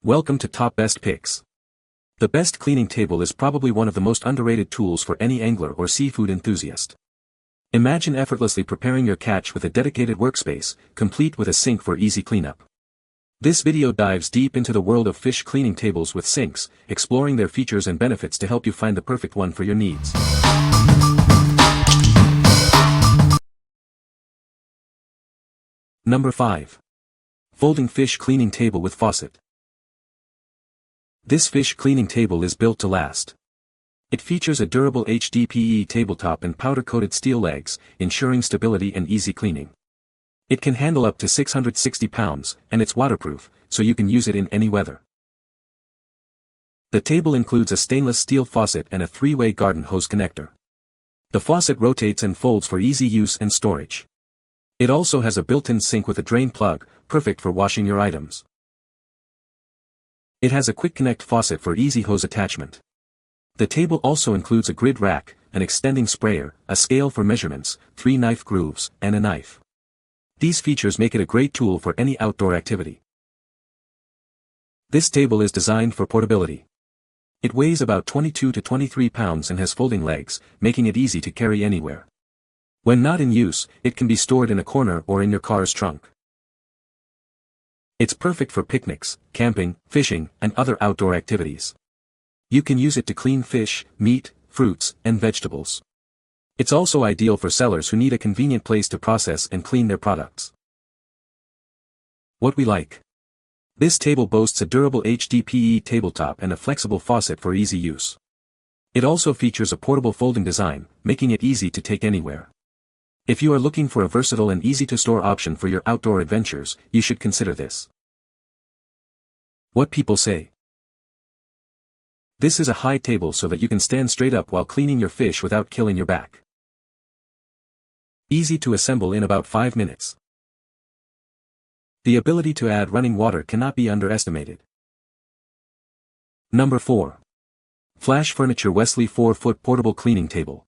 Welcome to Top Best Picks. The best cleaning table is probably one of the most underrated tools for any angler or seafood enthusiast. Imagine effortlessly preparing your catch with a dedicated workspace, complete with a sink for easy cleanup. This video dives deep into the world of fish cleaning tables with sinks, exploring their features and benefits to help you find the perfect one for your needs. Number 5. Folding Fish Cleaning Table with Faucet. This fish cleaning table is built to last. It features a durable HDPE tabletop and powder-coated steel legs, ensuring stability and easy cleaning. It can handle up to 660 pounds, and it's waterproof, so you can use it in any weather. The table includes a stainless steel faucet and a 3-way garden hose connector. The faucet rotates and folds for easy use and storage. It also has a built-in sink with a drain plug, perfect for washing your items. It has a quick connect faucet for easy hose attachment. The table also includes a grid rack, an extending sprayer, a scale for measurements, 3 knife grooves, and a knife. These features make it a great tool for any outdoor activity. This table is designed for portability. It weighs about 22 to 23 pounds and has folding legs, making it easy to carry anywhere. When not in use, it can be stored in a corner or in your car's trunk. It's perfect for picnics, camping, fishing, and other outdoor activities. You can use it to clean fish, meat, fruits, and vegetables. It's also ideal for sellers who need a convenient place to process and clean their products. What we like. This table boasts a durable HDPE tabletop and a flexible faucet for easy use. It also features a portable folding design, making it easy to take anywhere. If you are looking for a versatile and easy-to-store option for your outdoor adventures, you should consider this. What people say. This is a high table so that you can stand straight up while cleaning your fish without killing your back. Easy to assemble in about 5 minutes. The ability to add running water cannot be underestimated. Number 4. Flash Furniture Wesley 4-foot Portable Cleaning Table.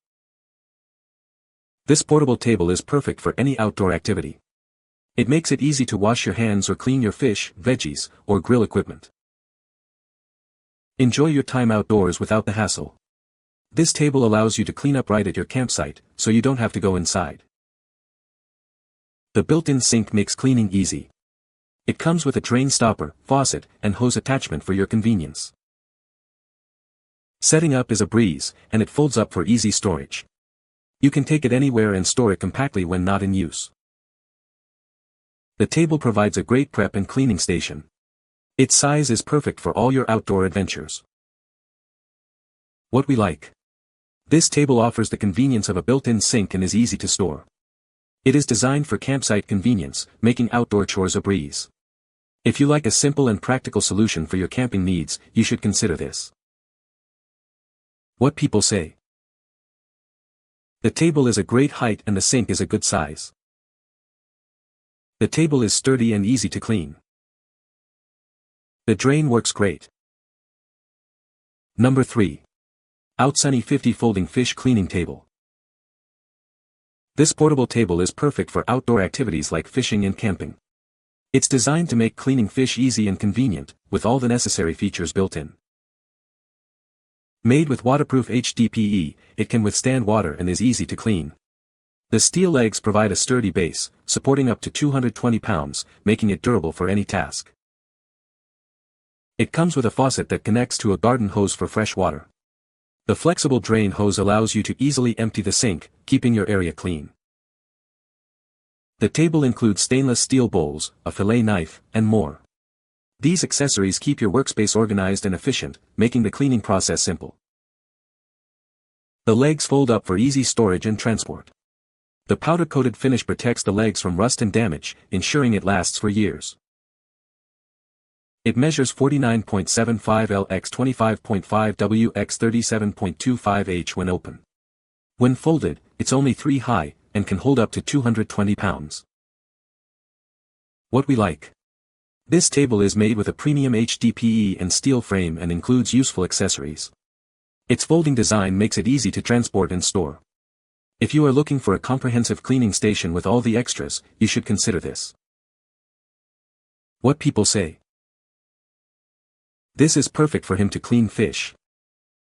This portable table is perfect for any outdoor activity. It makes it easy to wash your hands or clean your fish, veggies, or grill equipment. Enjoy your time outdoors without the hassle. This table allows you to clean up right at your campsite, so you don't have to go inside. The built-in sink makes cleaning easy. It comes with a drain stopper, faucet, and hose attachment for your convenience. Setting up is a breeze, and it folds up for easy storage. You can take it anywhere and store it compactly when not in use. The table provides a great prep and cleaning station. Its size is perfect for all your outdoor adventures. What we like. This table offers the convenience of a built-in sink and is easy to store. It is designed for campsite convenience, making outdoor chores a breeze. If you like a simple and practical solution for your camping needs, you should consider this. What people say. The table is a great height and the sink is a good size. The table is sturdy and easy to clean. The drain works great. Number 3. Outsunny 50 Folding Fish Cleaning Table. This portable table is perfect for outdoor activities like fishing and camping. It's designed to make cleaning fish easy and convenient, with all the necessary features built in. Made with waterproof HDPE, it can withstand water and is easy to clean. The steel legs provide a sturdy base, supporting up to 220 pounds, making it durable for any task. It comes with a faucet that connects to a garden hose for fresh water. The flexible drain hose allows you to easily empty the sink, keeping your area clean. The table includes stainless steel bowls, a fillet knife, and more. These accessories keep your workspace organized and efficient, making the cleaning process simple. The legs fold up for easy storage and transport. The powder-coated finish protects the legs from rust and damage, ensuring it lasts for years. It measures 49.75 L x 25.5 W x 37.25 H when open. When folded, it's only 3 high, and can hold up to 220 pounds. What we like. This table is made with a premium HDPE and steel frame and includes useful accessories. Its folding design makes it easy to transport and store. If you are looking for a comprehensive cleaning station with all the extras, you should consider this. What people say. This is perfect for him to clean fish.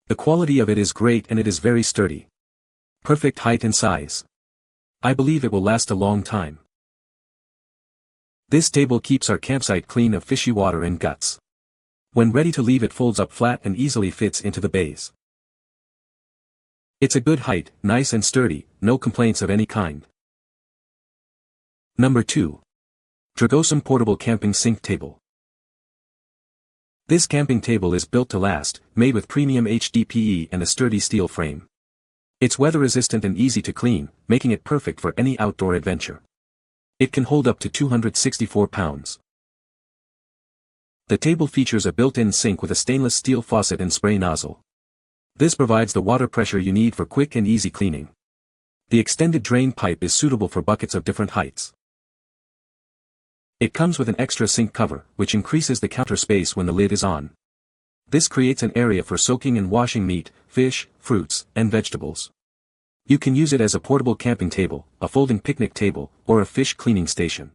The quality of it is great and it is very sturdy. Perfect height and size. I believe it will last a long time. This table keeps our campsite clean of fishy water and guts. When ready to leave, it folds up flat and easily fits into the bays. It's a good height, nice and sturdy, no complaints of any kind. Number 2. Dragosum Portable Camping Sink Table. This camping table is built to last, made with premium HDPE and a sturdy steel frame. It's weather-resistant and easy to clean, making it perfect for any outdoor adventure. It can hold up to 264 pounds. The table features a built-in sink with a stainless steel faucet and spray nozzle. This provides the water pressure you need for quick and easy cleaning. The extended drain pipe is suitable for buckets of different heights. It comes with an extra sink cover, which increases the counter space when the lid is on. This creates an area for soaking and washing meat, fish, fruits, and vegetables. You can use it as a portable camping table, a folding picnic table, or a fish cleaning station.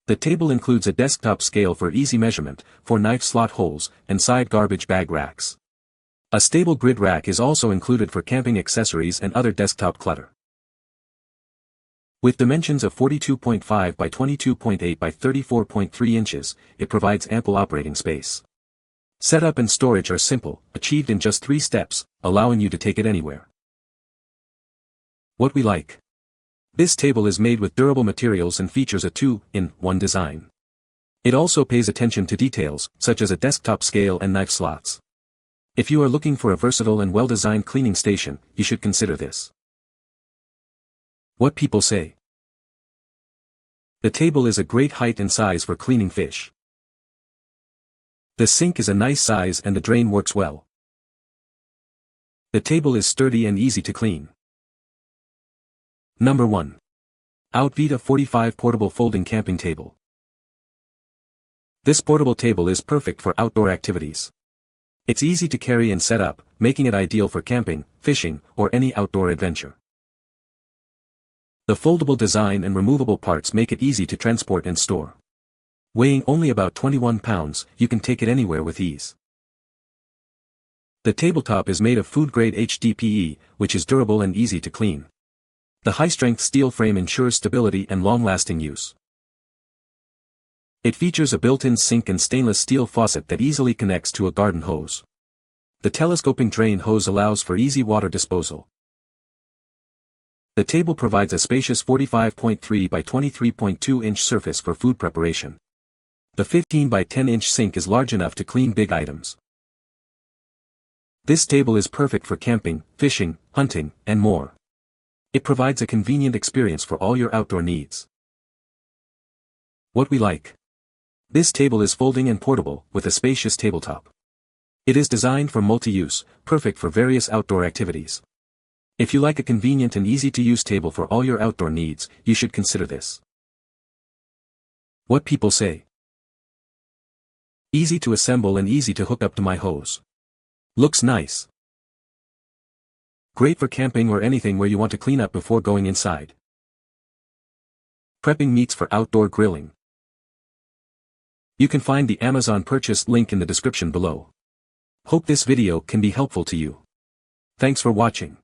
The table includes a desktop scale for easy measurement, 4 knife slot holes, and side garbage bag racks. A stable grid rack is also included for camping accessories and other desktop clutter. With dimensions of 42.5 by 22.8 by 34.3 inches, it provides ample operating space. Setup and storage are simple, achieved in just 3 steps, allowing you to take it anywhere. What we like. This table is made with durable materials and features a 2-in-1 design. It also pays attention to details, such as a desktop scale and knife slots. If you are looking for a versatile and well-designed cleaning station, you should consider this. What people say. The table is a great height and size for cleaning fish. The sink is a nice size and the drain works well. The table is sturdy and easy to clean. Number 1. Outvita 45 Portable Folding Camping Table. This portable table is perfect for outdoor activities. It's easy to carry and set up, making it ideal for camping, fishing, or any outdoor adventure. The foldable design and removable parts make it easy to transport and store. Weighing only about 21 pounds, you can take it anywhere with ease. The tabletop is made of food-grade HDPE, which is durable and easy to clean. The high-strength steel frame ensures stability and long-lasting use. It features a built-in sink and stainless steel faucet that easily connects to a garden hose. The telescoping drain hose allows for easy water disposal. The table provides a spacious 45.3 by 23.2 inch surface for food preparation. The 15 by 10 inch sink is large enough to clean big items. This table is perfect for camping, fishing, hunting, and more. It provides a convenient experience for all your outdoor needs. What we like. This table is folding and portable, with a spacious tabletop. It is designed for multi-use, perfect for various outdoor activities. If you like a convenient and easy-to-use table for all your outdoor needs, you should consider this. What people say. Easy to assemble and easy to hook up to my hose. Looks nice. Great for camping or anything where you want to clean up before going inside. Prepping meats for outdoor grilling. You can find the Amazon purchase link in the description below. Hope this video can be helpful to you. Thanks for watching.